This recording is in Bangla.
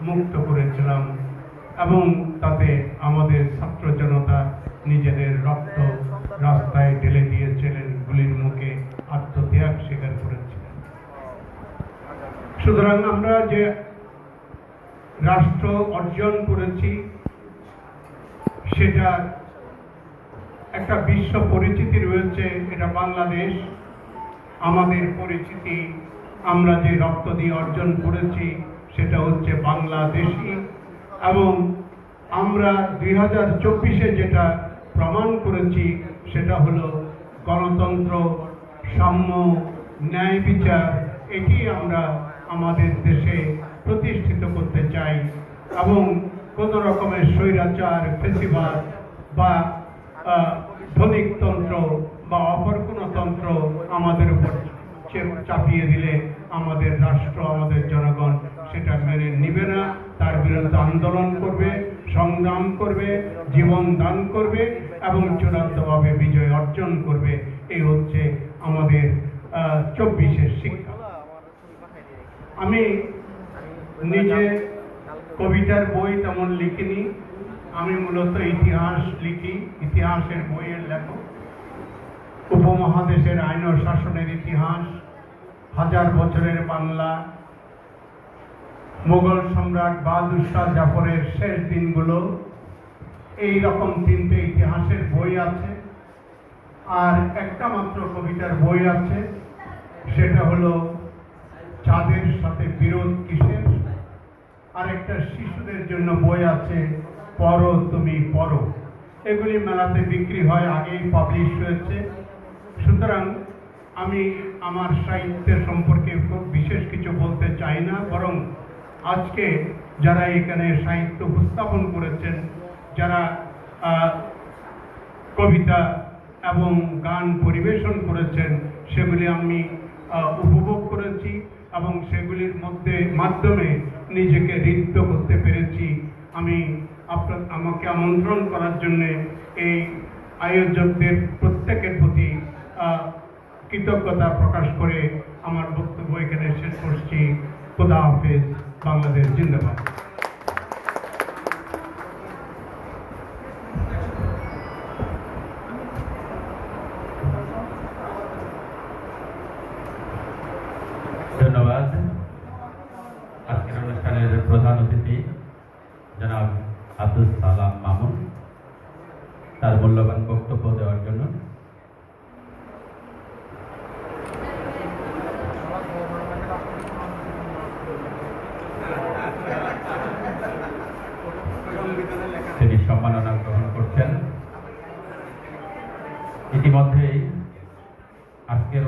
মুক্ত করেছিলাম এবং তাতে আমাদের ছাত্র জনতা নিজেদের রক্ত রাস্তায় ঢেলে দিয়েছিলেন, গুলির মুখে আত্মত্যাগ স্বীকার করেছিলেন। সুতরাং আমরা যে রাষ্ট্র অর্জন করেছি সেটা একটা বিশ্ব পরিচিতি রয়েছে, এটা বাংলাদেশ। আমাদের পরিচিতি, আমরা যে রক্ত দিয়ে অর্জন করেছি সেটা হচ্ছে বাংলাদেশী, এবং আমরা 2024-এ যেটা প্রমাণ করেছি সেটা হলো গণতন্ত্র, সাম্য, ন্যায় বিচার। এটি আমরা আমাদের দেশে প্রতিষ্ঠিত করতে চাই এবং কোনো রকমের স্বৈরাচার, ফেসিবাদ বা ধনিকতন্ত্র বা অপর কোনো তন্ত্র আমাদের উপর চাপিয়ে দিলে আমাদের রাষ্ট্র, আমাদের জনগণ সেটা মেনে নিবে না। তার বিরুদ্ধে আন্দোলন করবে, সংগ্রাম করবে, জীবন দান করবে এবং চূড়ান্তভাবে বিজয় অর্জন করবে। এই হচ্ছে আমাদের 24-এর শিক্ষা। আমি নিজে কবিতার বই তেমন লিখিনি, আমি মূলত ইতিহাস লিখি, ইতিহাসের বইয়ের লেখক। উপমহাদেশের আইন ও শাসনের ইতিহাস, 1000 বছরের বাংলা, মোগল সম্রাট বাহাদুর শাহ জাফরের শেষ দিনগুলো, এই রকম 3টে ইতিহাসের বই আছে। আর একটা মাত্র কবিতার বই আছে, সেটা হলো চাঁদের সাথে বিরোধ কিসের। আর একটা শিশুদের জন্য বই আছে, পড়ো তুমি পড়ো। এগুলি মেলাতে বিক্রি হয়, আগেই পাবলিশ হয়েছে। সুতরাং আমি আমার সাহিত্যের সম্পর্কে খুব বিশেষ কিছু বলতে চাই না, বরং আজকে যারা এখানে সাহিত্য উপস্থাপন করেছেন, যারা কবিতা এবং গান পরিবেশন করেছেন, সেগুলি আমি উপভোগ করেছি এবং সেগুলির মাধ্যমে নিজেকে ঋদ্ধ করতে পেরেছি। আমি আমাকে আমন্ত্রণ করার জন্য এই আয়োজকদের প্রত্যেকের প্রতি কৃতজ্ঞতা প্রকাশ করে আমার বক্তব্য এখানে শেষ করছি। খোদা হাফেজ। বাংলাদেশ জিন্দাবাদ। ধন্যবাদ। আজকের অনুষ্ঠানের প্রধান অতিথি জনাব আব্দুল সালাম মামুন, তার মূল্যবান বক্তব্য দেওয়ার জন্য। তিনি সম্মাননা গ্রহণ করছেন। ইতিমধ্যেই আজকের